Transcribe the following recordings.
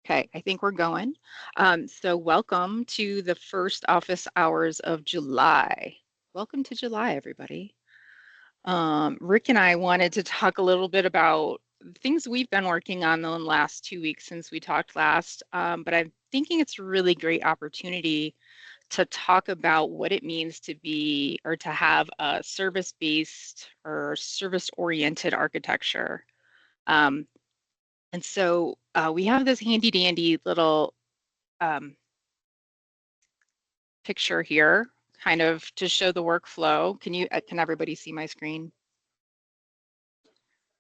Okay, I think we're going. So welcome to the first office hours of July. Welcome to July, everybody. Rick and I wanted to talk a little bit about things we've been working on the last 2 weeks since we talked last, but I'm thinking it's a really great opportunity to talk about what it means to be or to have a service-based or service-oriented architecture. And so we have this handy dandy little picture here, kind of to show the workflow. Can everybody see my screen?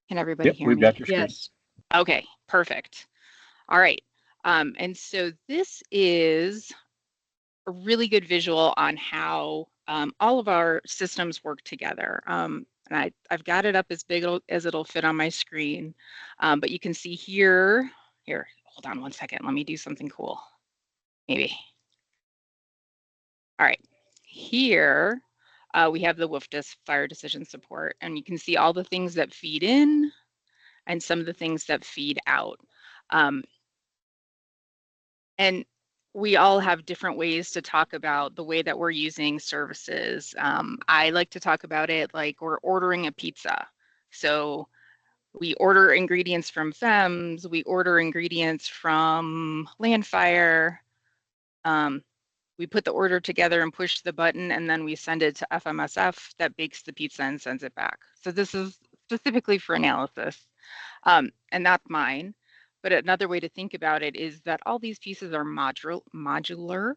Can everybody Yep, hear we've me? got your screen. Yes. Okay, perfect. All right. And so this is a really good visual on how all of our systems work together. And I've got it up as big as it'll fit on my screen. But you can see here, hold on one second. Let me do something cool. Maybe. All right. Here, we have the WFDSS fire decision support, and you can see all the things that feed in and some of the things that feed out. And we all have different ways to talk about the way that we're using services. I like to talk about it like we're ordering a pizza. So we order ingredients from FEMS, we order ingredients from Landfire. We put the order together and push the button, and then we send it to FMSF that bakes the pizza and sends it back. So this is specifically for analysis, and that's mine. But another way to think about it is that all these pieces are modular.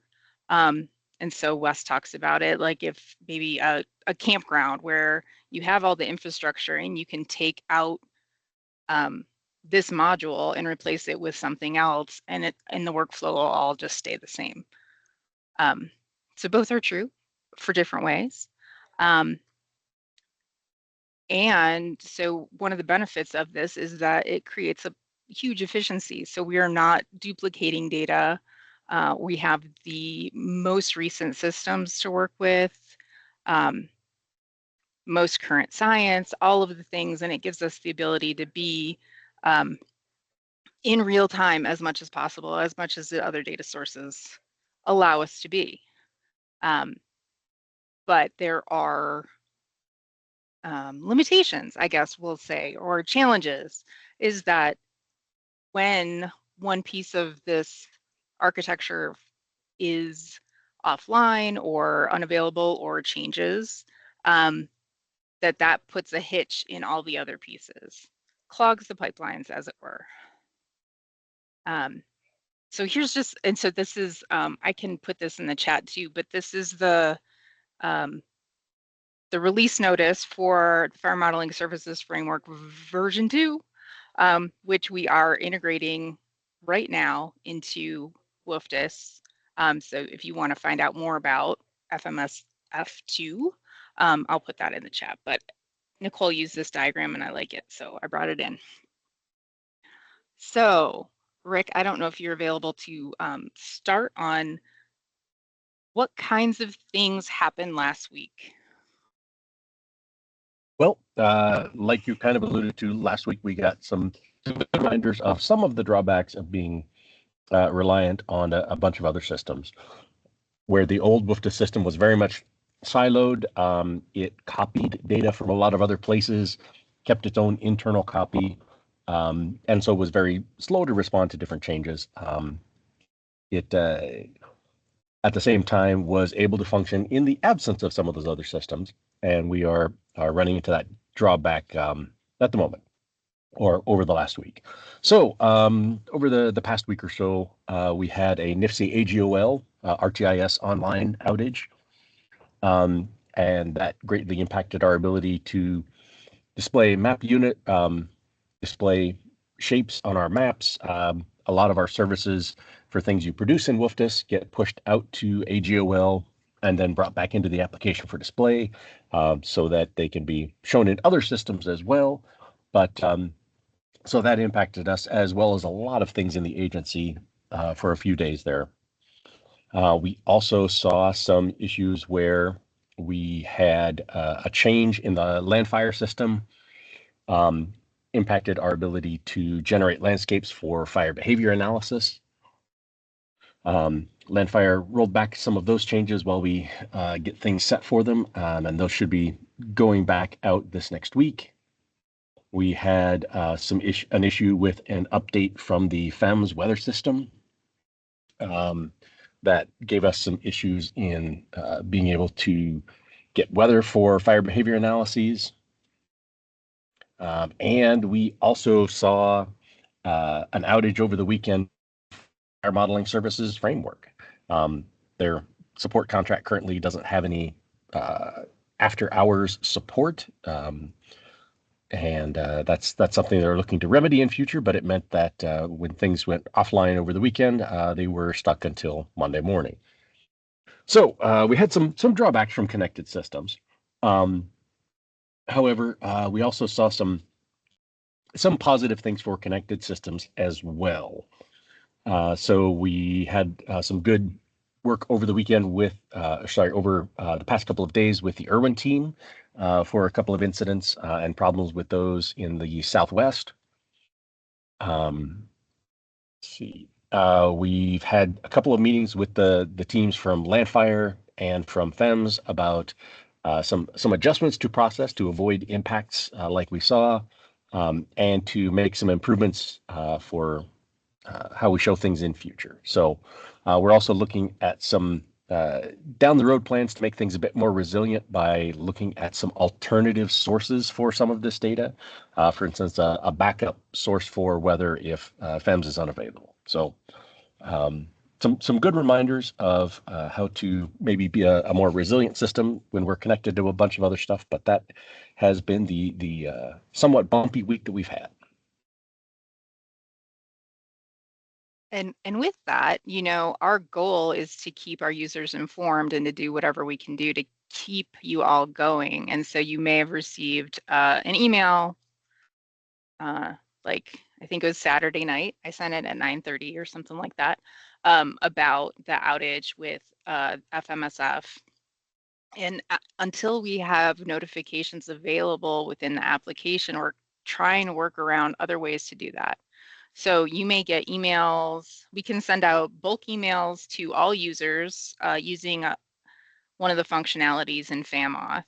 And so Wes talks about it like if maybe a campground where you have all the infrastructure and you can take out this module and replace it with something else, and the workflow will all just stay the same. So both are true for different ways. And so one of the benefits of this is that it creates a huge efficiency. So we are not duplicating data. We have the most recent systems to work with, most current science, all of the things, and it gives us the ability to be in real time as much as possible, as much as the other data sources allow us to be. But there are limitations, I guess we'll say, or challenges, is that when one piece of this architecture is offline or unavailable or changes, that puts a hitch in all the other pieces, clogs the pipelines, as it were. So here's just, and so this is, I can put this in the chat too, but this is the release notice for the Fire Modeling Services Framework version 2, which we are integrating right now into WFDSS. So if you want to find out more about FMS F2, I'll put that in the chat. But Nicole used this diagram and I like it, so I brought it in. So Rick, I don't know if you're available to start on what kinds of things happened last week. Well, like you kind of alluded to last week, we got some reminders of some of the drawbacks of being reliant on a bunch of other systems. Where the old WFDSS system was very much siloed, it copied data from a lot of other places, kept its own internal copy, and so was very slow to respond to different changes. It at the same time was able to function in the absence of some of those other systems, and we are running into that drawback at the moment, or over the last week. So over the past week or so, we had a NIFC AGOL ArcGIS online outage, and that greatly impacted our ability to display map unit, display shapes on our maps. A lot of our services for things you produce in WFDSS get pushed out to AGOL and then brought back into the application for display, so that they can be shown in other systems as well. But so that impacted us, as well as a lot of things in the agency for a few days there. We also saw some issues where we had a change in the Landfire system. impacted our ability to generate landscapes for fire behavior analysis. Landfire rolled back some of those changes while we get things set for them, and those should be going back out this next week. We had an issue with an update from the FEMS weather system that gave us some issues in being able to get weather for fire behavior analyses. And we also saw an outage over the weekend fire modeling services framework. Their support contract currently doesn't have any after hours support. And that's something they're looking to remedy in future, but it meant that when things went offline over the weekend, they were stuck until Monday morning. So we had some drawbacks from connected systems. However, we also saw some positive things for connected systems as well. So we had some good work over the weekend with, over the past couple of days with the Irwin team for a couple of incidents and problems with those in the Southwest. Let's see. We've had a couple of meetings with the teams from Landfire and from FEMS about some adjustments to process to avoid impacts like we saw, and to make some improvements for how we show things in future. So we're also looking at some down the road plans to make things a bit more resilient by looking at some alternative sources for some of this data. For instance, a backup source for weather if FEMS is unavailable. So some good reminders of how to maybe be a more resilient system when we're connected to a bunch of other stuff. But that has been the somewhat bumpy week that we've had. And with that, our goal is to keep our users informed and to do whatever we can do to keep you all going. And so you may have received an email, like I think it was Saturday night. I sent it at 9:30 or something like that, about the outage with FMSF. And until we have notifications available within the application, we're trying to work around other ways to do that. So you may get emails. We can send out bulk emails to all users using one of the functionalities in FAMOth.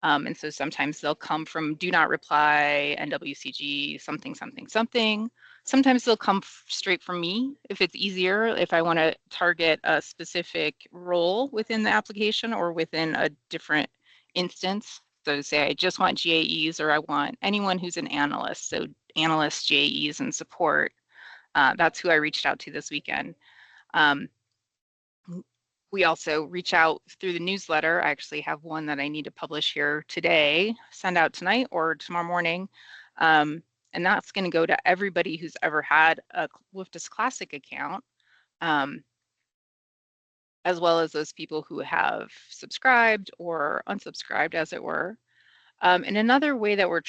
And so sometimes they'll come from do not reply, NWCG, something, something, something. Sometimes they'll come straight from me if it's easier, if I want to target a specific role within the application or within a different instance. So say I just want GAEs or I want anyone who's an analyst. So analysts, GAEs, and support. That's who I reached out to this weekend. We also reach out through the newsletter. I actually have one that I need to publish here today, send out tonight or tomorrow morning. And that's going to go to everybody who's ever had a WFDSS Classic account, as well as those people who have subscribed or unsubscribed, as it were. And another way that we're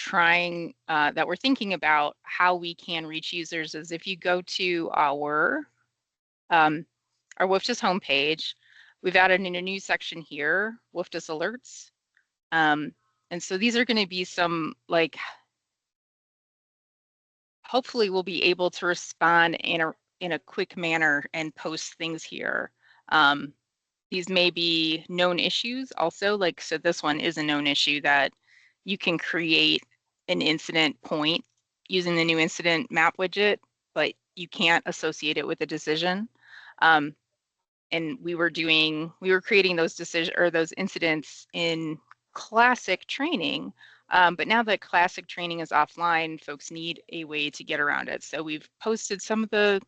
thinking about how we can reach users is if you go to our WFDSS homepage, we've added in a new section here, WFDSS alerts. And so these are going to be some, like, hopefully we'll be able to respond in a quick manner and post things here. These may be known issues also, like, so this one is a known issue that you can create an incident point using the new incident map widget, but you can't associate it with a decision. And we were creating those those incidents in classic training. But now that classic training is offline, folks need a way to get around it. So we've posted some of the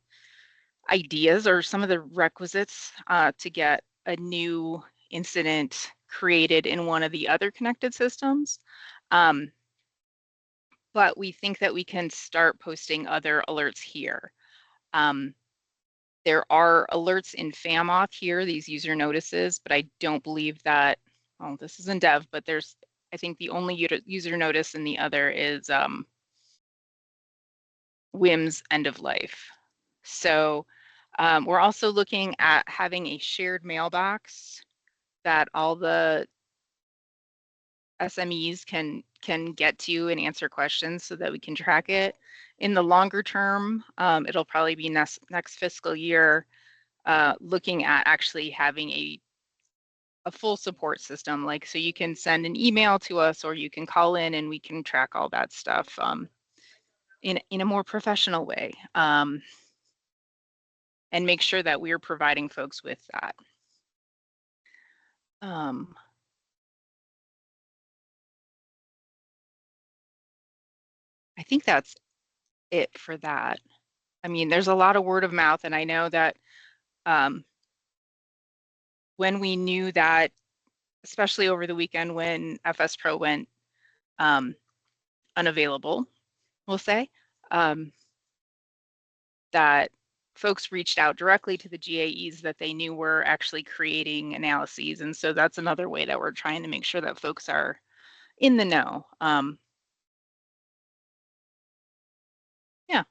ideas or some of the requisites to get a new incident created in one of the other connected systems. But we think that we can start posting other alerts here. There are alerts in FAMOth here, these user notices, but I don't believe that, well, this is in dev, but I think the only user notice and the other is WIM's end of life. So we're also looking at having a shared mailbox that all the SMEs can get to and answer questions so that we can track it. In the longer term, it'll probably be next fiscal year, looking at actually having a full support system. Like, so you can send an email to us or you can call in and we can track all that stuff in a more professional way, and make sure that we're providing folks with that. I think that's it for that. I mean, there's a lot of word of mouth, and I know that when we knew that, especially over the weekend when FS Pro went unavailable, we'll say, that folks reached out directly to the GAEs that they knew were actually creating analyses. And so that's another way that we're trying to make sure that folks are in the know. Yeah.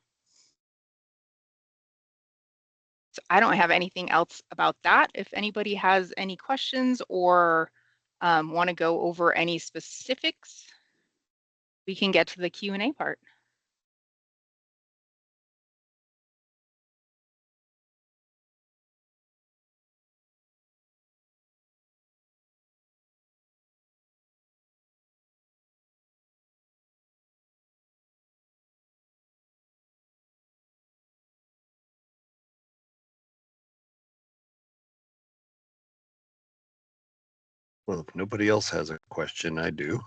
So I don't have anything else about that. If anybody has any questions or want to go over any specifics, we can get to the Q&A part. Well, if nobody else has a question, I do.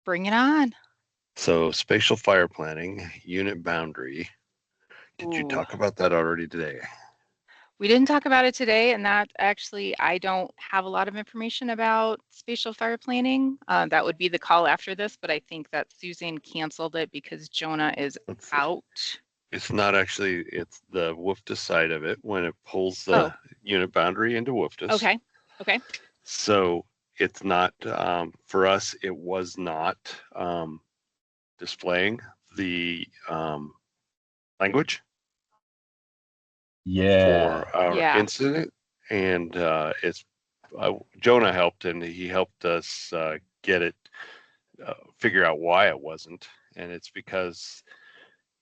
Bring it on. So spatial fire planning, unit boundary. Did you talk about that already today? We didn't talk about it today, and that actually, I don't have a lot of information about spatial fire planning. That would be the call after this, but I think that Susan canceled it because Jonah is out. It's not actually, it's the WFDSS side of it when it pulls the unit boundary into WFDSS. Okay. Okay. So it's not, for us, it was not displaying the language for our incident. And it's, Jonah helped, and he helped us get it, figure out why it wasn't. And it's because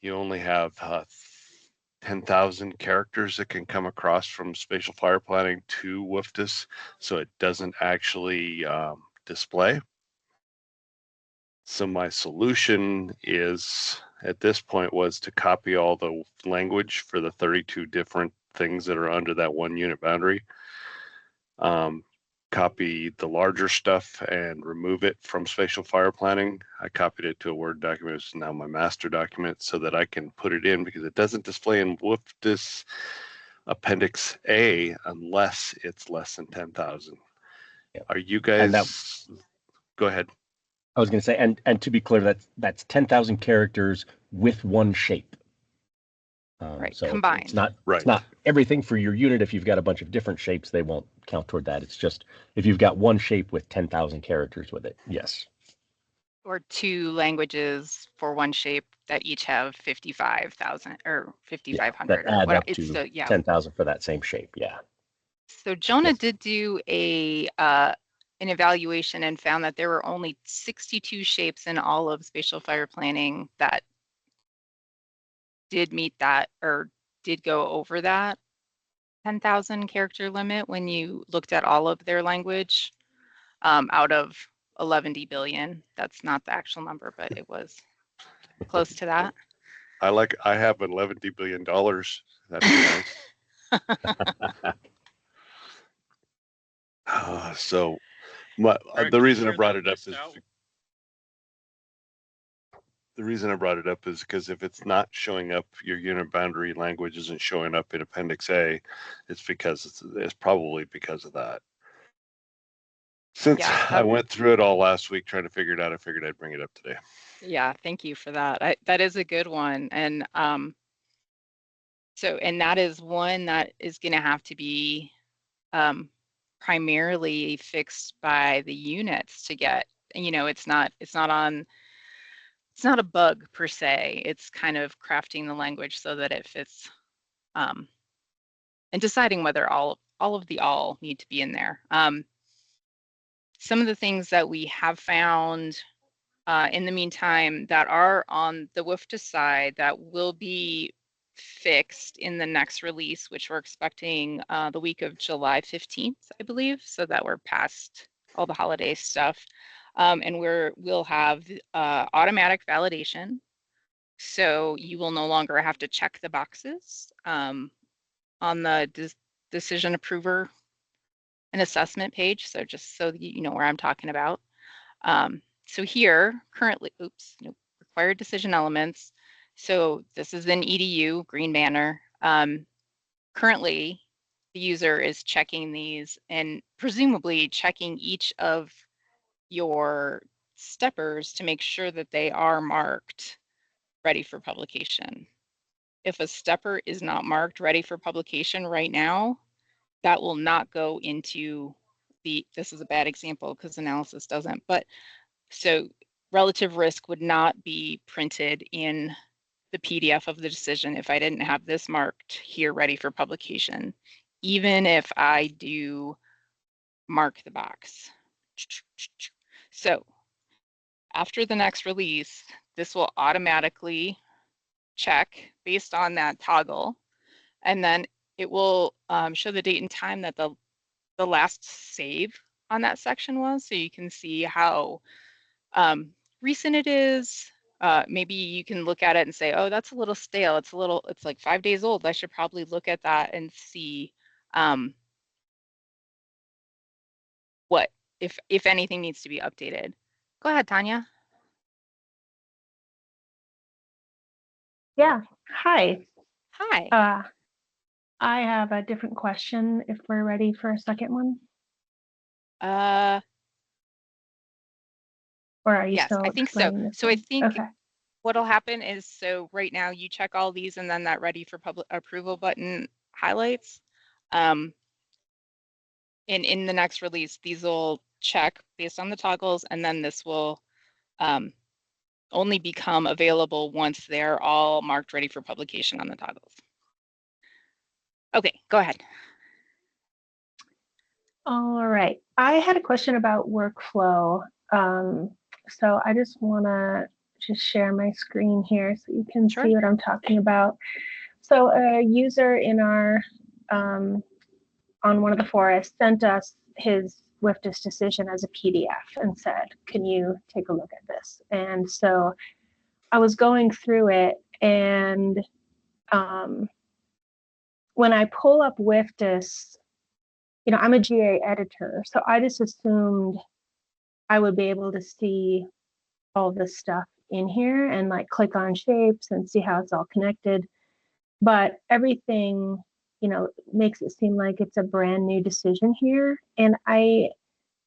you only have 10,000 characters that can come across from spatial fire planning to WFDSS, so it doesn't actually display. So my solution is, at this point, was to copy all the language for the 32 different things that are under that one unit boundary. Copy the larger stuff and remove it from spatial fire planning. I copied it to a Word document. It's now my master document so that I can put it in, because it doesn't display in WFDSS Appendix A unless it's less than 10,000. Are you guys, go ahead. I was going to say, and to be clear, that's 10,000 characters with one shape. Right, so combined. It's not everything for your unit. If you've got a bunch of different shapes, they won't count toward that. It's just if you've got one shape with 10,000 characters with it, yes. Or two languages for one shape that each have 55,000 or 5,500. That add up to 10,000 for that same shape, yeah. So Jonah did do an evaluation and found that there were only 62 shapes in all of spatial fire planning that did meet that or did go over that 10,000 character limit when you looked at all of their language, out of 11 billion. That's not the actual number, but it was close to that. I have $11 billion. That'd be nice. So the reason I brought it up is because if it's not showing up, your unit boundary language isn't showing up in Appendix A, it's because it's probably because of that. Since I went through it all last week trying to figure it out, I figured I'd bring it up today. Yeah, thank you for that. That is a good one. And and that is one that is going to have to be primarily fixed by the units to get, it's not a bug per se. It's kind of crafting the language so that it fits, and deciding whether all of the need to be in there. Some of the things that we have found in the meantime that are on the WFDSS side that will be fixed in the next release, which we're expecting the week of July 15th, I believe, so that we're past all the holiday stuff. And we'll have automatic validation. So you will no longer have to check the boxes on the decision approver and assessment page. So just so you know where I'm talking about. So here currently, required decision elements. So this is an EDU green banner. Currently, the user is checking these and presumably checking each of your steppers to make sure that they are marked ready for publication. If a stepper is not marked ready for publication right now, that will not go into this is a bad example because analysis doesn't, but so relative risk would not be printed in the PDF of the decision if I didn't have this marked here ready for publication, even if I do mark the box. So after the next release, this will automatically check based on that toggle, and then it will show the date and time that the last save on that section was, so you can see how recent it is. Maybe you can look at it and say, oh, that's a little stale. It's like 5 days old. I should probably look at that and see what, if anything needs to be updated. Go ahead, Tanya. Yeah, hi. Hi. I have a different question if we're ready for a second one. Or are you Yes, still I think so. explaining this So I one? think Okay. what'll happen is, so right now you check all these and then that ready for public approval button highlights. And in the next release, these will check based on the toggles, and then this will only become available once they're all marked ready for publication on the toggles. Okay, go ahead. All right. I had a question about workflow. So I just want to just share my screen here so you can Sure. see what I'm talking about. So a user in our on one of the forums sent us his WFDSS decision as a PDF and said, can you take a look at this? And so I was going through it, and when I pull up WFDSS, I'm a GA editor, so I just assumed I would be able to see all this stuff in here and like click on shapes and see how it's all connected. But everything, makes it seem like it's a brand new decision here. And I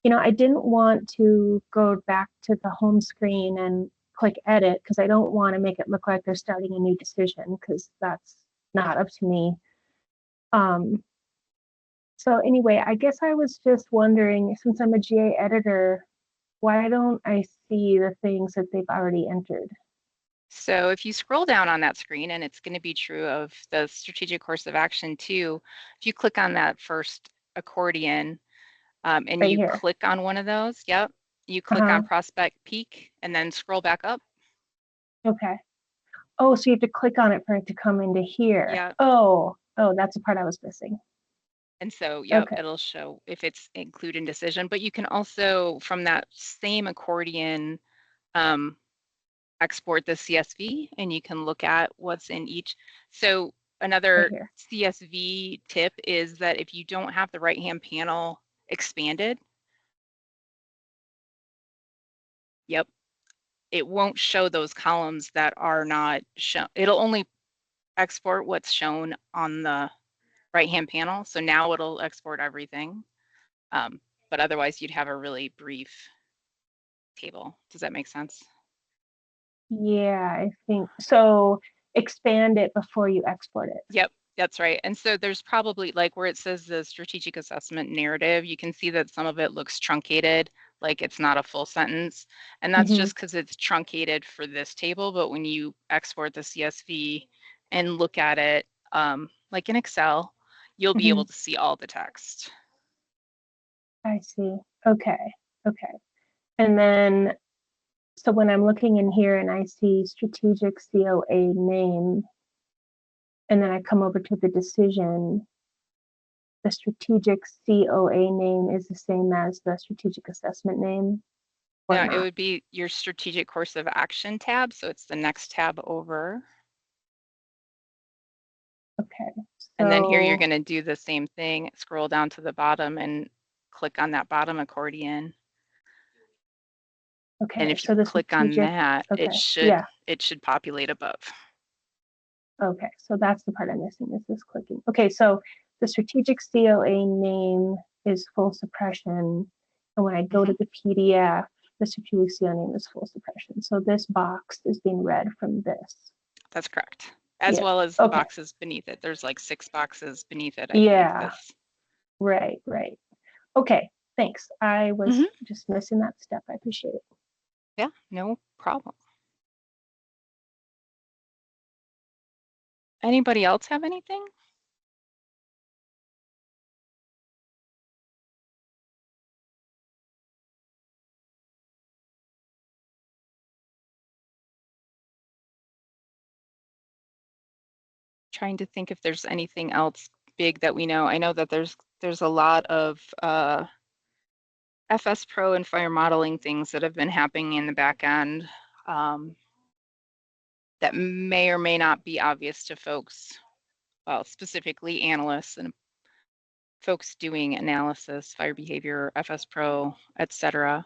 didn't want to go back to the home screen and click edit because I don't want to make it look like they're starting a new decision, because that's not up to me. So anyway, I guess I was just wondering, since I'm a GA editor, why don't I see the things that they've already entered? So if you scroll down on that screen, and it's going to be true of the strategic course of action too, if you click on that first accordion and Right you here. click on one of those, yep, you click on prospect peak and then scroll back up. Okay. Oh, so you have to click on it for it to come into here. Yeah. Oh, that's the part I was missing. And so, yep, Okay. it'll show if it's included in decision, but you can also, from that same accordion, export the CSV, and you can look at what's in each. So another Right CSV tip is that if you don't have the right-hand panel expanded, yep, it won't show those columns that are not shown. It'll only export what's shown on the right-hand panel. So now it'll export everything. But otherwise you'd have a really brief table. Does that make sense? Yeah, I think so. Expand it before you export it. Yep, that's right. And so there's probably, like where it says the strategic assessment narrative, you can see that some of it looks truncated, like it's not a full sentence. And that's just because it's truncated for this table. But when you export the CSV and look at it, like in Excel, you'll be able to see all the text. I see. Okay. Okay. And then, so when I'm looking in here and I see strategic COA name, and then I come over to the decision, the strategic COA name is the same as the strategic assessment name? Or Now, not? it would be your strategic course of action tab. So it's the next tab over. Okay. And then here you're So, going to do the same thing. Scroll down to the bottom and click on that bottom accordion. And okay, if you so the click on strategic, that, okay, it yeah, should populate above. okay, so that's the part I'm missing, is this clicking. Okay, so the strategic COA name is full suppression, and when I go to the PDF, the strategic COA name is full suppression. So this box is being read from this. That's correct. As Yeah, well as the okay. boxes beneath it. There's like 6 boxes beneath it, I Yeah. believe. This. Right. Okay, thanks. I was just missing that step. I appreciate it. Yeah, no problem. Anybody else have anything? Trying to think if there's anything else big that we know. I know that there's a lot of FS Pro and fire modeling things that have been happening in the back end that may or may not be obvious to folks, well, specifically analysts and folks doing analysis, fire behavior, FS Pro, etc.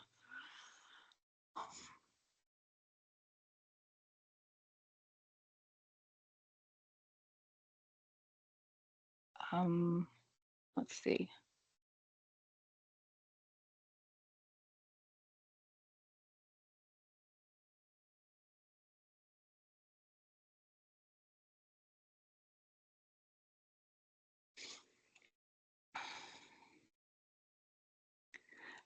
Let's see.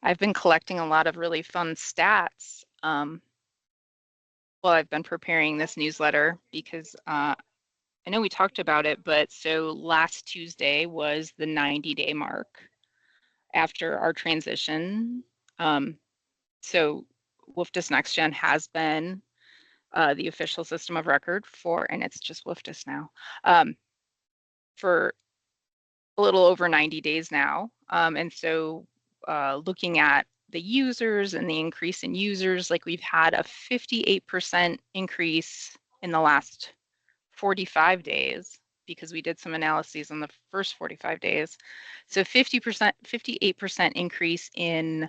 I've been collecting a lot of really fun stats while I've been preparing this newsletter because I know we talked about it, but so last Tuesday was the 90-day mark after our transition. So WFDS NextGen has been the official system of record for, and it's just WFDS now, for a little over 90 days now. And so looking at the users and the increase in users, like we've had a 58% increase in the last 45 days because we did some analyses on the first 45 days. So 50%, 58% increase in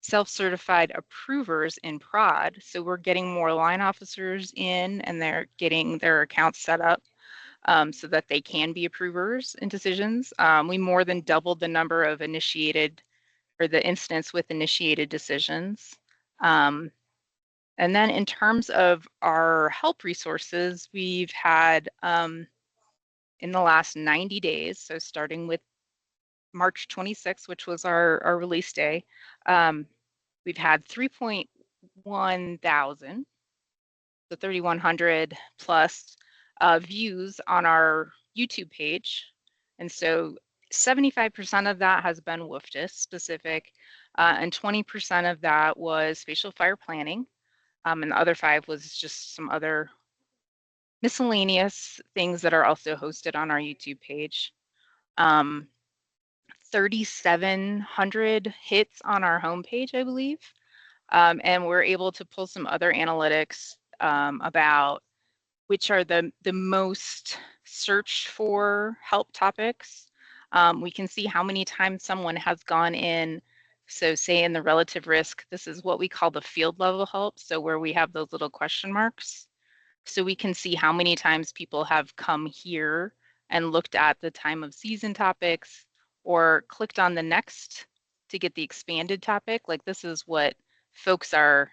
self-certified approvers in prod. So we're getting more line officers in and they're getting their accounts set up so that they can be approvers in decisions. We more than doubled the number of initiated or the incidents with initiated decisions. And then in terms of our help resources, we've had in the last 90 days, so starting with March 26th, which was our release day, we've had 3.1 thousand, so 3,100 plus views on our YouTube page. And so 75% of that has been WFDS specific, and 20% of that was spatial fire planning. And the other 5 was just some other miscellaneous things that are also hosted on our YouTube page. 3,700 hits on our homepage, I believe. And we're able to pull some other analytics about which are the most searched for help topics. We can see how many times someone has gone in. So say in the relative risk, this is what we call the field level help. So where we have those little question marks. So we can see how many times people have come here and looked at the time of season topics or clicked on the next to get the expanded topic. Like this is what folks are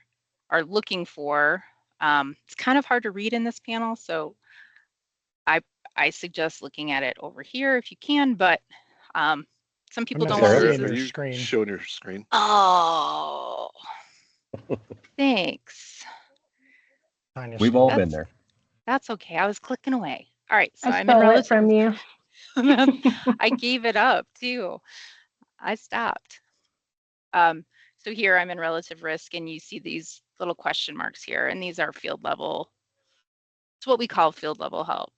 looking for. It's kind of hard to read in this panel, so I suggest looking at it over here if you can, but some people don't want to use Are your you screen. showing your screen? Oh, thanks. We've all been there. That's okay. I was clicking away. All right, so I I'm in stole it from relative. you. I gave it up too. I stopped. So here I'm in relative risk, and you see these little question marks here, and these are field level. It's what we call field level help.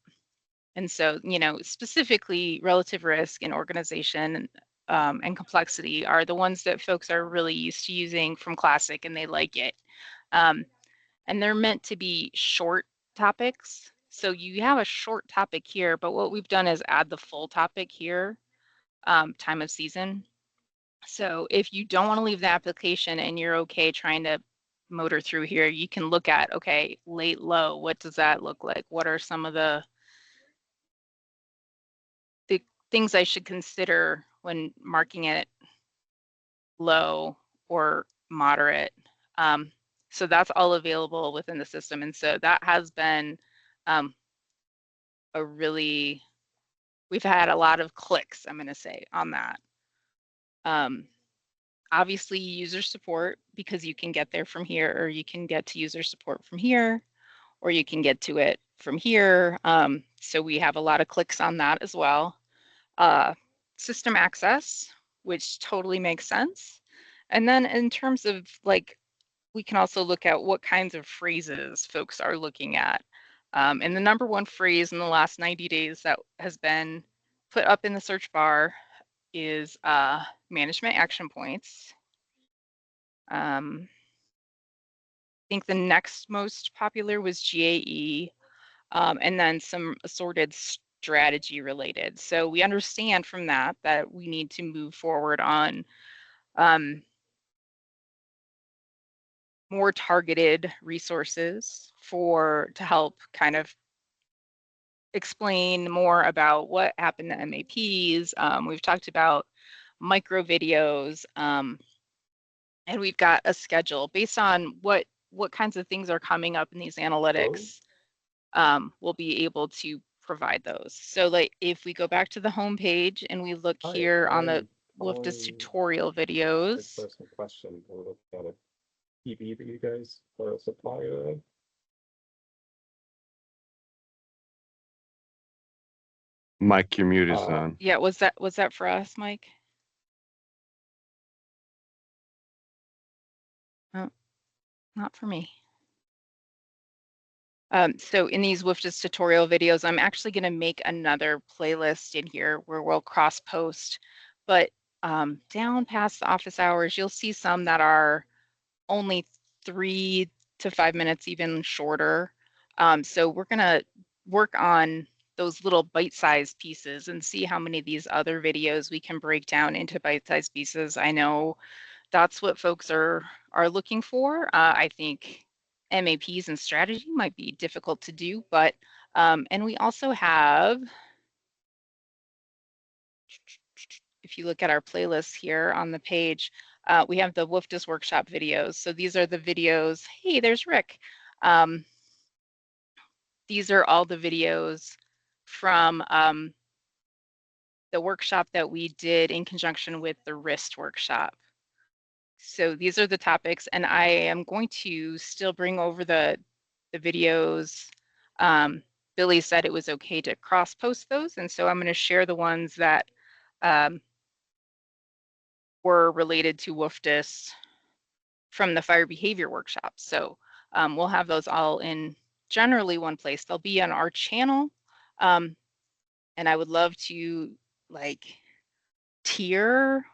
And so, you know, specifically relative risk and organization and complexity are the ones that folks are really used to using from Classic, and they like it. And they're meant to be short topics. So you have a short topic here, but what we've done is add the full topic here, time of season. So if you don't want to leave the application and you're okay trying to motor through here, you can look at, okay, late, low, what does that look like? What are some of the things I should consider when marking it low or moderate? So that's all available within the system. And so that has been we've had a lot of clicks, I'm going to say, on that. Obviously user support, because you can get there from here, or you can get to user support from here, or you can get to it from here. So we have a lot of clicks on that as well. System access, which totally makes sense. And then in terms of like, we can also look at what kinds of phrases folks are looking at. And the number one phrase in the last 90 days that has been put up in the search bar is management action points. I think the next most popular was GAE, and then some assorted strategy related. So we understand from that we need to move forward on more targeted resources to help kind of explain more about what happened to MAPs. We've talked about micro videos, and we've got a schedule based on what kinds of things are coming up in these analytics. We'll be able to provide those. So like if we go back to the home page and we look here on the WFDSS tutorial videos. Personal question, we're looking at a PV that you guys are a supplier of. Mike, your mute is on. Yeah, was that for us, Mike? Oh, not for me. So in these WFDSS tutorial videos, I'm actually going to make another playlist in here where we'll cross post, but down past the office hours, you'll see some that are only 3 to 5 minutes, even shorter. So we're going to work on those little bite-sized pieces and see how many of these other videos we can break down into bite-sized pieces. I know that's what folks are looking for. I think MAPs and strategy might be difficult to do, but and we also have, if you look at our playlist here on the page, we have the WFDSS workshop videos. So these are the videos. Hey, there's Rick. These are all the videos from the workshop that we did in conjunction with the RIST workshop. So these are the topics, and I am going to still bring over the videos. Billy said it was okay to cross-post those, and so I'm going to share the ones that were related to WFDSS from the fire behavior workshop. So we'll have those all in generally one place. They'll be on our channel, and I would love to like tier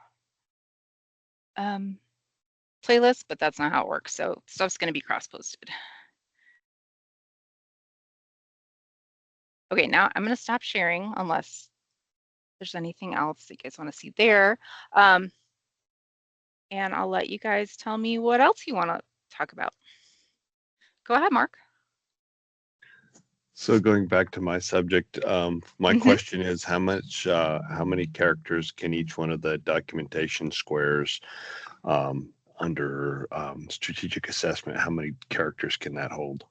playlists, but that's not how it works. So stuff's going to be cross-posted. Okay, now I'm going to stop sharing unless there's anything else that you guys want to see there. And I'll let you guys tell me what else you want to talk about. Go ahead, Mark. So going back to my subject, my question is how many characters can each one of the documentation squares under strategic assessment, how many characters can that hold?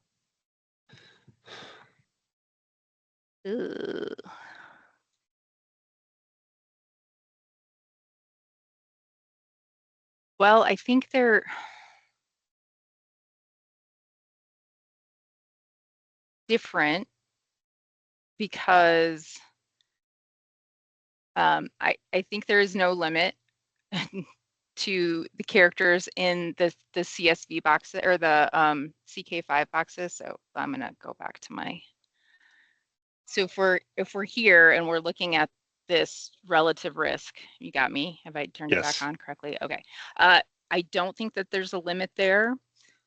Well, I think they're different because I think there is no limit to the characters in the CSV boxes or the CK5 boxes. So I'm gonna go back to my. So if we're here and we're looking at this relative risk, you got me? Have I turned it back Yes. on correctly? Okay. I don't think that there's a limit there.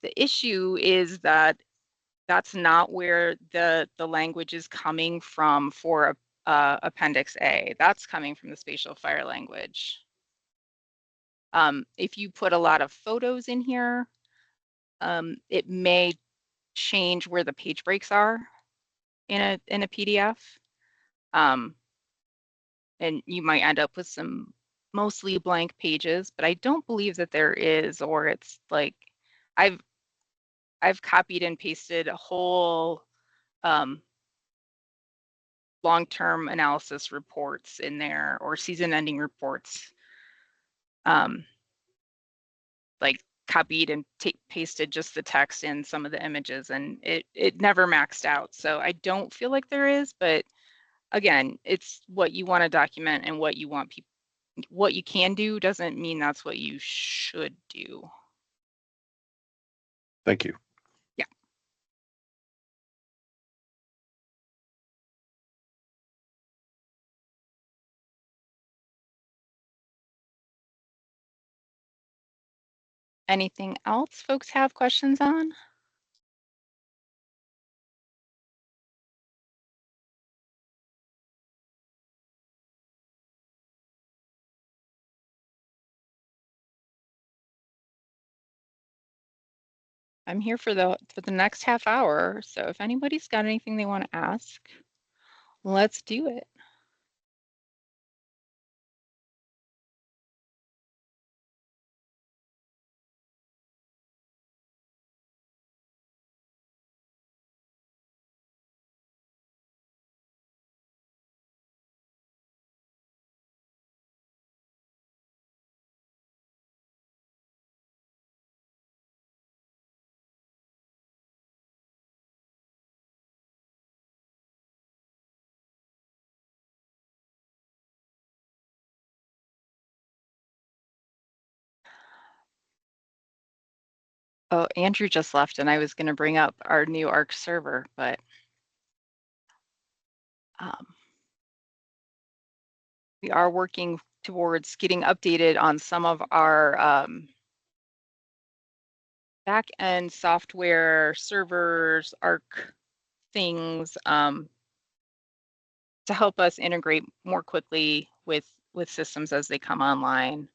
The issue is that that's not where the language is coming from for Appendix A. That's coming from the spatial fire language. If you put a lot of photos in here, it may change where the page breaks are in a PDF. And you might end up with some mostly blank pages, but I don't believe that there is, or it's like I've copied and pasted a whole long-term analysis reports in there or season ending reports, like copied and pasted just the text in some of the images, and it never maxed out. So I don't feel like there is, but again, it's what you want to document and what you want people, what you can do doesn't mean that's what you should do. Thank you. Yeah. Anything else folks have questions on? I'm here for the next half hour, so if anybody's got anything they want to ask, let's do it. Oh, Andrew just left, and I was going to bring up our new Arc server, but we are working towards getting updated on some of our back-end software servers, Arc things, to help us integrate more quickly with systems as they come online.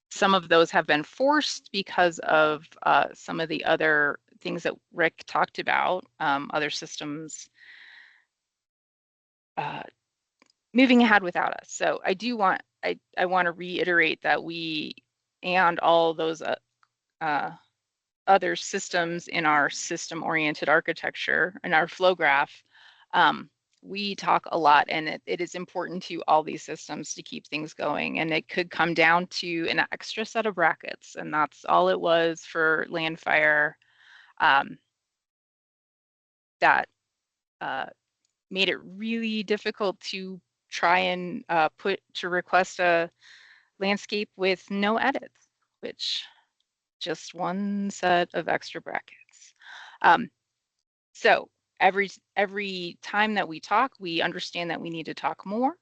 Some of those have been forced because of some of the other things that Rick talked about, other systems moving ahead without us. So I want to reiterate that we and all those other systems in our system-oriented architecture and our flow graph, we talk a lot, and it is important to all these systems to keep things going. And it could come down to an extra set of brackets, and that's all it was for land fire. That made it really difficult to try and request a landscape with no edits, which just one set of extra brackets. So every time that we talk, we understand that we need to talk more.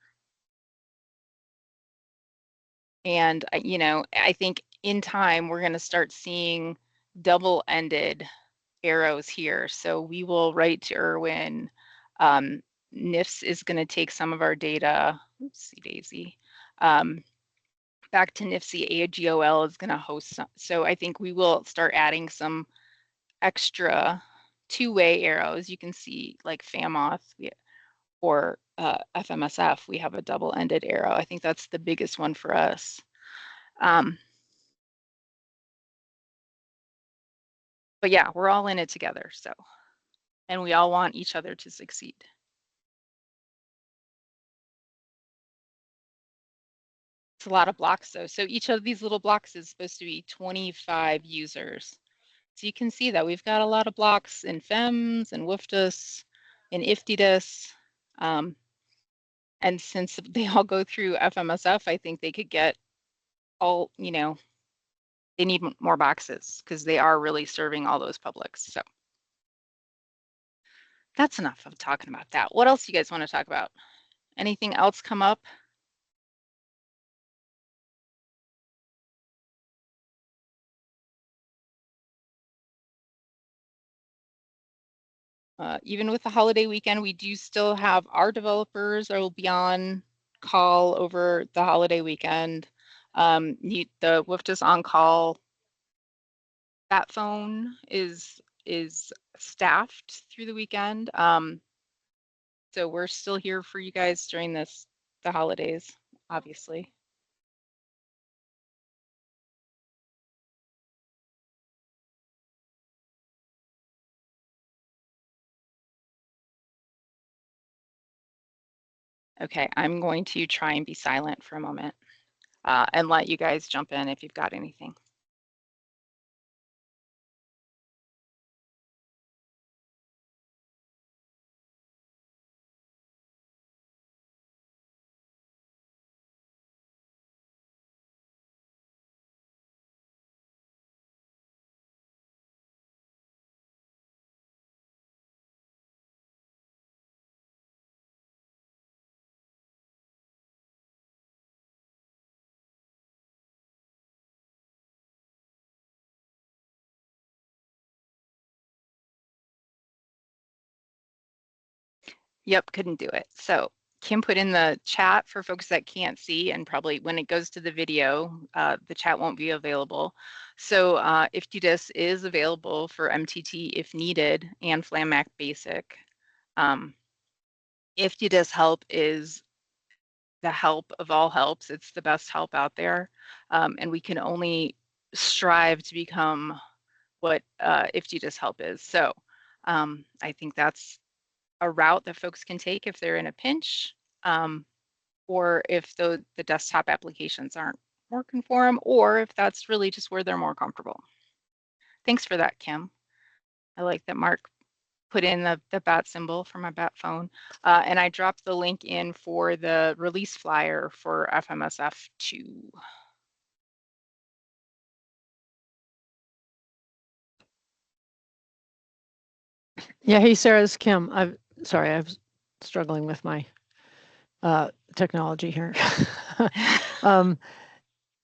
And, you know, I think in time, we're going to start seeing double-ended arrows here. So we will write to Irwin. NIFS is going to take some of our data. Oopsie daisy. Back to NIFSI, AGOL is going to host some. So I think we will start adding some extra two-way arrows. You can see like FAMOTH or FMSF, we have a double-ended arrow. I think that's the biggest one for us. But yeah, we're all in it together. So, and we all want each other to succeed. It's a lot of blocks though. So each of these little blocks is supposed to be 25 users. So you can see that we've got a lot of blocks in FEMS and WFDSS and IFTDIS. And since they all go through FMSF, I think they could get all, you know, they need more boxes because they are really serving all those publics. So that's enough of talking about that. What else you guys want to talk about? Anything else come up? Even with the holiday weekend, we do still have our developers that will be on call over the holiday weekend. The WFDS on call, that phone is staffed through the weekend. So we're still here for you guys during the holidays, obviously. Okay, I'm going to try and be silent for a moment and let you guys jump in if you've got anything. Yep, couldn't do it. So Kim put in the chat for folks that can't see, and probably when it goes to the video, the chat won't be available. So IFTDIS is available for MTT if needed and FLAMAC Basic. IFTDIS help is the help of all helps. It's the best help out there. And we can only strive to become what IFTDIS help is. So I think that's a route that folks can take if they're in a pinch, or if the desktop applications aren't working for them, or if that's really just where they're more comfortable. Thanks for that, Kim. I like that Mark put in the bat symbol for my bat phone. And I dropped the link in for the release flyer for FMSF2. Yeah, hey Sarah, it's Kim. I'm struggling with my technology here.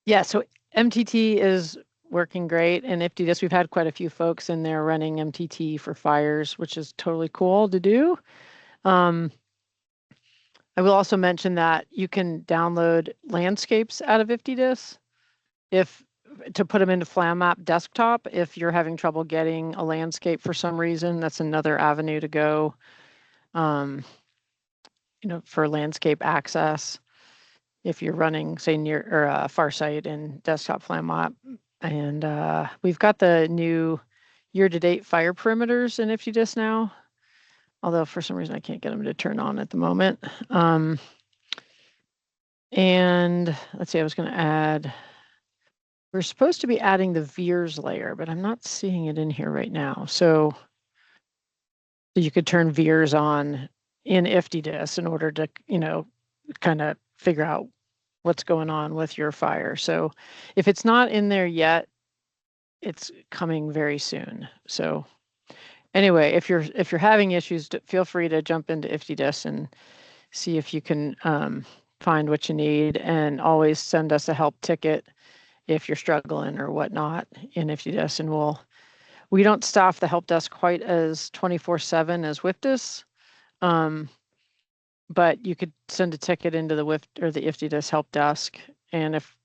Yeah, so MTT is working great, and IFTDIS, we've had quite a few folks in there running MTT for fires, which is totally cool to do. I will also mention that you can download landscapes out of IFTDIS to put them into FlamMap desktop. If you're having trouble getting a landscape for some reason, that's another avenue to go. You know, for landscape access, if you're running, say, near or Farsight and desktop FlamMap. And we've got the new year-to-date fire perimeters in IFTDIS now, although for some reason I can't get them to turn on at the moment. And let's see, I was going to add, we're supposed to be adding the VEERS layer, but I'm not seeing it in here right now. So you could turn VEERS on in IFTDIS in order to, you know, kind of figure out what's going on with your fire. So if it's not in there yet, it's coming very soon. So anyway, if you're having issues, feel free to jump into IFTDIS and see if you can find what you need, and always send us a help ticket if you're struggling or whatnot in IFTDIS, and we don't staff the help desk quite as 24/7 as WFDS, but you could send a ticket into the IFTDIS help desk, and if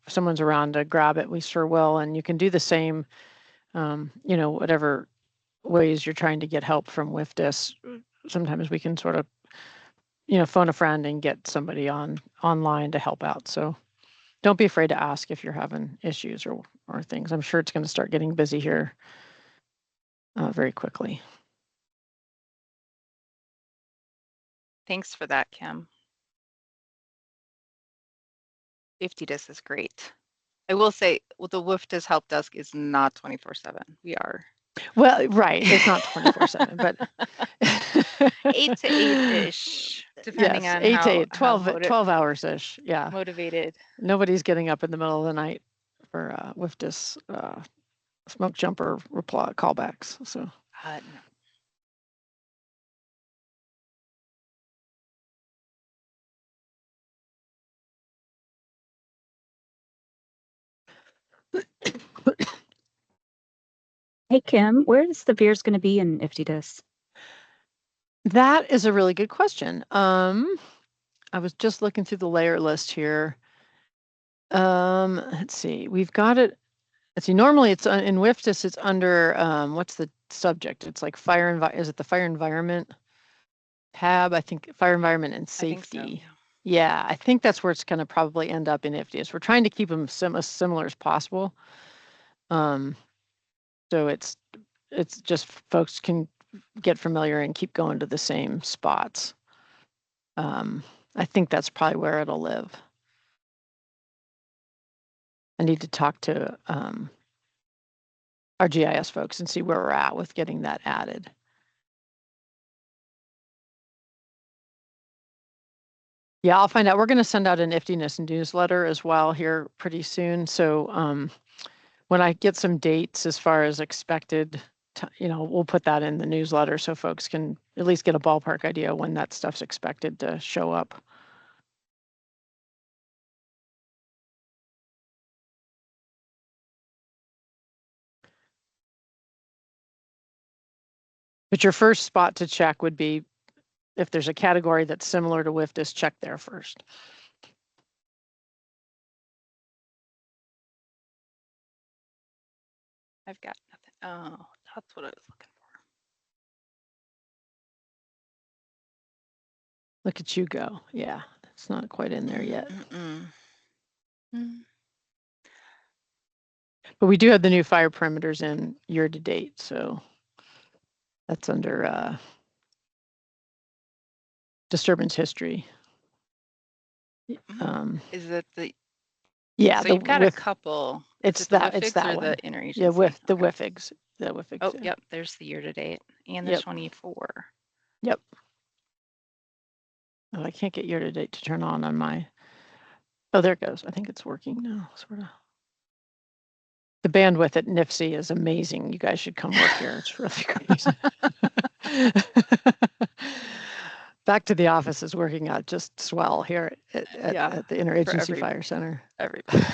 someone's around to grab it, we sure will. And you can do the same, you know, whatever ways you're trying to get help from WFDS. Sometimes we can sort of, you know, phone a friend and get somebody online to help out. So don't be afraid to ask if you're having issues or things. I'm sure it's going to start getting busy here very quickly. Thanks for that, Kim. IFTDIS is great. I will say, well, the WFDS help desk is not 24/7. We are. Well, right. It's not 24/7, but 8 to 8-ish. Depending yes, on 8 to how 8, 12 hours-ish. Yeah. motivated. Nobody's getting up in the middle of the night for WFDS smoke jumper reply callbacks. So No. Hey, Kim, where is the Veers going to be in IFTDIS? that is a really good question. I was just looking through the layer list here. Let's see, we've got it. Let's see, normally it's in WFDS, it's under, what's the subject? It's like is it the fire environment tab? I think fire environment and safety. I think so, yeah, I think that's where it's going to probably end up in IFTDIS. We're trying to keep them as similar as possible. So it's just folks can get familiar and keep going to the same spots. I think that's probably where it'll live. I need to talk to our GIS folks and see where we're at with getting that added. Yeah, I'll find out. We're going to send out an IFTDIS newsletter as well here pretty soon. So when I get some dates as far as expected, we'll put that in the newsletter so folks can at least get a ballpark idea when that stuff's expected to show up. But your first spot to check would be if there's a category that's similar to WFDS, check there first. I've got nothing. Oh, that's what I was looking for. Look at you go. Yeah, it's not quite in there yet. But we do have the new fire perimeters in year to date, so that's under disturbance history. Is it the? Yeah, so you've got a couple. It's that one. The interagency. Yeah, with the WFIGs. The WFIGs. Oh, yep. There's the year to date and the 24. Yep. Oh, I can't get year to date to turn on my. Oh, there it goes. I think it's working now, sort of. The bandwidth at NIFC is amazing. You guys should come work here. It's really great. Back to the office is working out just swell here at the Interagency Fire Center. Everybody.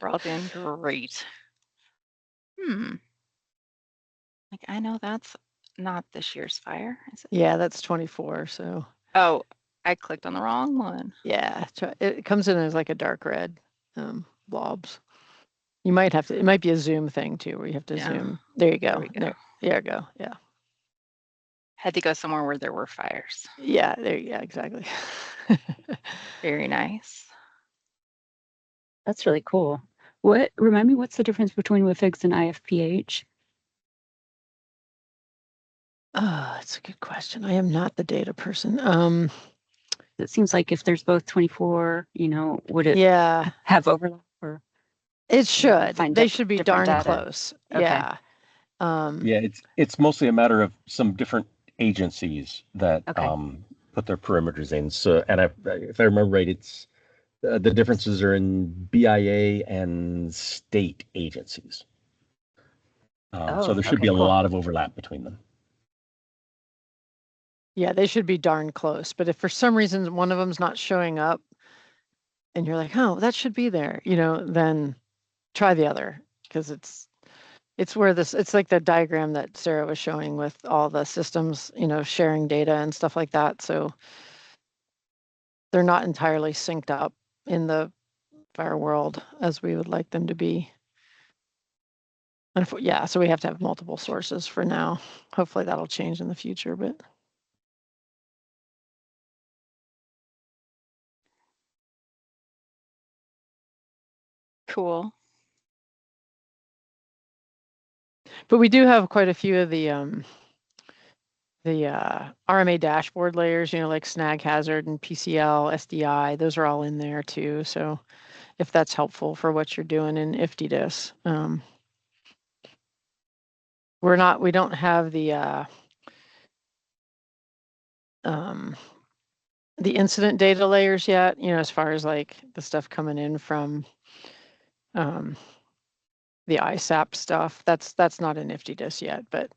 We're all doing great. Like, I know that's not this year's fire, is it? Yeah, that's 24, so. Oh, I clicked on the wrong one. Yeah, it comes in as like a dark red blobs. You might have to, it might be a zoom thing too, where you have to zoom. There you go. There you go. Yeah. Had to go somewhere where there were fires. Yeah, exactly. Very nice. That's really cool. Remind me, what's the difference between WFIGs and IFPH? Oh, that's a good question. I am not the data person. It seems like if there's both 24, would it have overlap? Or it should. They should be darn data. Close. Okay. Yeah. It's mostly a matter of some different agencies that put their perimeters in. So, and if I remember right, it's the differences are in BIA and state agencies. So there should be a lot of overlap between them. Yeah, they should be darn close. But if for some reason one of them's not showing up and you're like, oh, that should be there, then try the other, because it's where it's like the diagram that Sarah was showing with all the systems, sharing data and stuff like that. So they're not entirely synced up in the fire world as we would like them to be. And so we have to have multiple sources for now. Hopefully that'll change in the future, but. Cool. But we do have quite a few of the RMA dashboard layers, like snag hazard and PCL, SDI, those are all in there too. So if that's helpful for what you're doing in IFTDIS. We don't have the the incident data layers yet, you know, as far as like the stuff coming in from the ISAP stuff. That's not in IFTDIS yet, but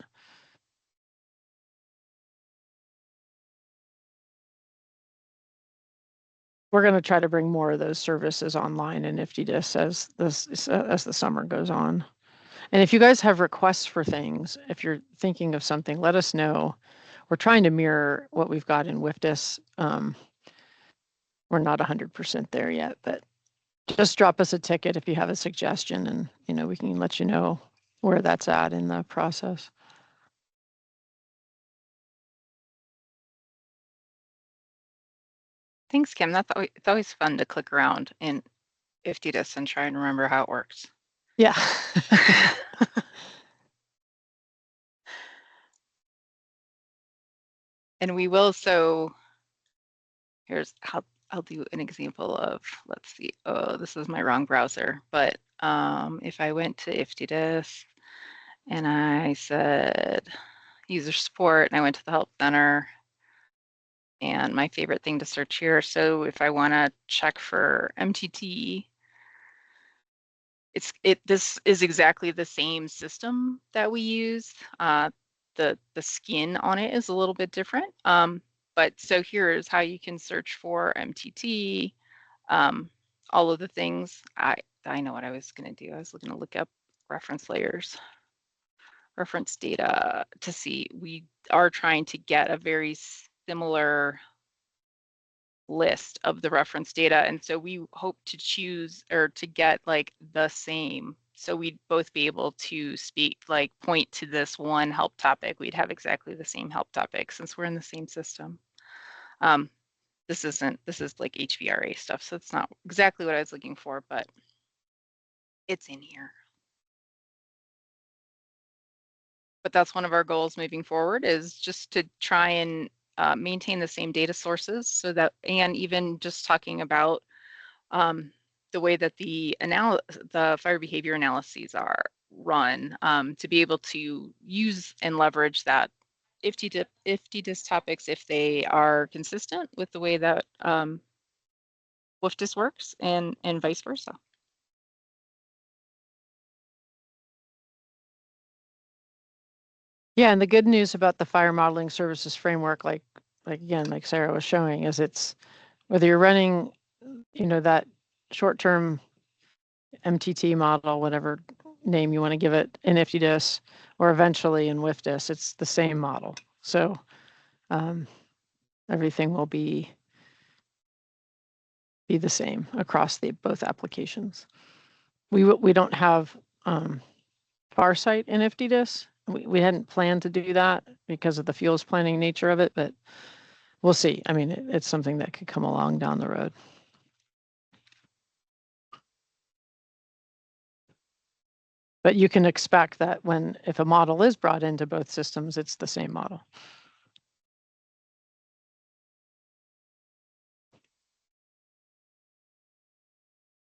we're going to try to bring more of those services online in IFTDIS as the summer goes on. And if you guys have requests for things, if you're thinking of something, let us know. We're trying to mirror what we've got in WFDSS. We're not 100% there yet, but just drop us a ticket if you have a suggestion, and you know we can let you know where that's at in the process. Thanks, Kim. It's always fun to click around in IFTDIS and try and remember how it works. Yeah. And we will, so here's how I'll do an example of, let's see, oh, this is my wrong browser, but if I went to IFTDIS and I said user support and I went to the help center, and my favorite thing to search here, so if I want to check for MTT, this is exactly the same system that we use. The skin on it is a little bit different. But so here is how you can search for MTT, all of the things. I know what I was going to do. I was going to look up reference layers, reference data to see. We are trying to get a very similar list of the reference data, and so we hope to choose or to get like the same, so we'd both be able to speak, like point to this one help topic. We'd have exactly the same help topic since we're in the same system. This is like HVRA stuff, so it's not exactly what I was looking for, but it's in here. But that's one of our goals moving forward, is just to try and maintain the same data sources, so that, and even just talking about the way that the fire behavior analyses are run, to be able to use and leverage that IFTDIS topics if they are consistent with the way that WFDSS works, and vice versa. Yeah, and the good news about the fire modeling services framework, like again, like Sarah was showing, is it's whether you're running, you know, that short-term MTT model, whatever name you want to give it in IFTDIS, or eventually in WFDSS, it's the same model. So everything will be the same across both applications. We don't have Farsight in IFTDIS. We hadn't planned to do that because of the fuels planning nature of it, but we'll see. I mean, it's something that could come along down the road. But you can expect that if a model is brought into both systems, it's the same model.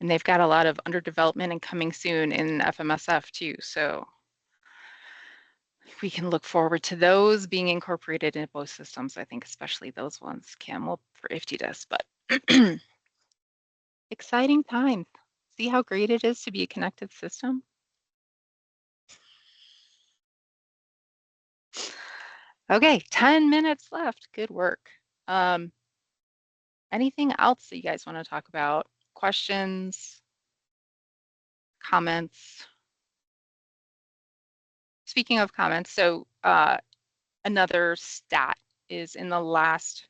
And they've got a lot of under development and coming soon in FMSF too. So we can look forward to those being incorporated in both systems. I think especially those ones, Kim, well, for IFTDIS, but exciting time. See how great it is to be a connected system? Okay, 10 minutes left. Good work. Anything else that you guys want to talk about? Questions? Comments? Speaking of comments, so another stat is in the last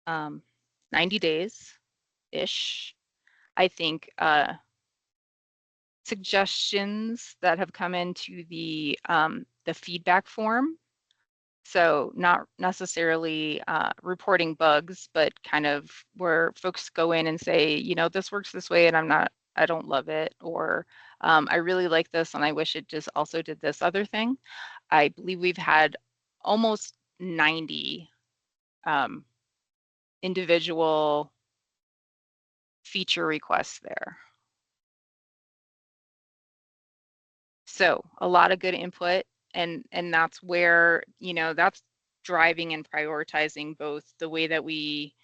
90 days-ish, I think, suggestions that have come into the feedback form. So not necessarily reporting bugs, but kind of where folks go in and say, you know, this works this way and I don't love it, or I really like this and I wish it just also did this other thing. I believe we've had almost 90 individual feature requests there. So a lot of good input, and that's where, you know, that's driving and prioritizing both the way that we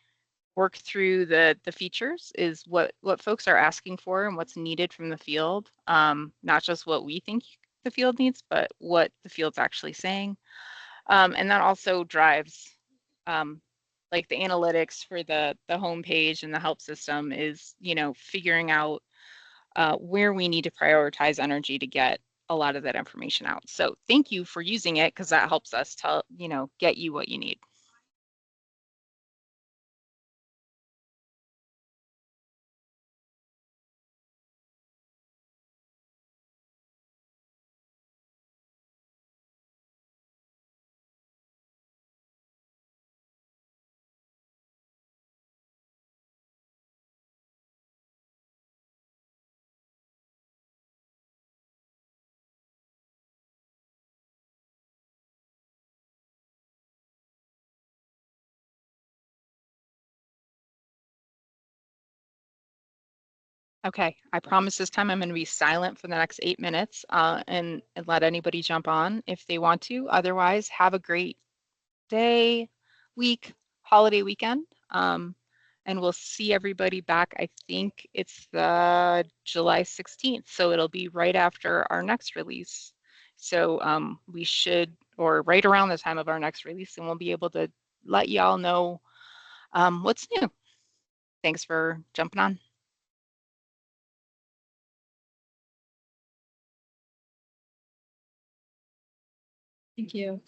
work through the features is what folks are asking for and what's needed from the field, not just what we think the field needs, but what the field's actually saying. And that also drives like the analytics for the homepage and the help system is, you know, figuring out where we need to prioritize energy to get a lot of that information out. So thank you for using it, because that helps us tell, you know, get you what you need. Okay, I promise this time I'm going to be silent for the next 8 minutes and let anybody jump on if they want to. Otherwise, have a great day, week, holiday weekend. And we'll see everybody back. I think it's the July 16th, so it'll be right after our next release. So we should, or right around the time of our next release, and we'll be able to let y'all know what's new. Thanks for jumping on. Thank you.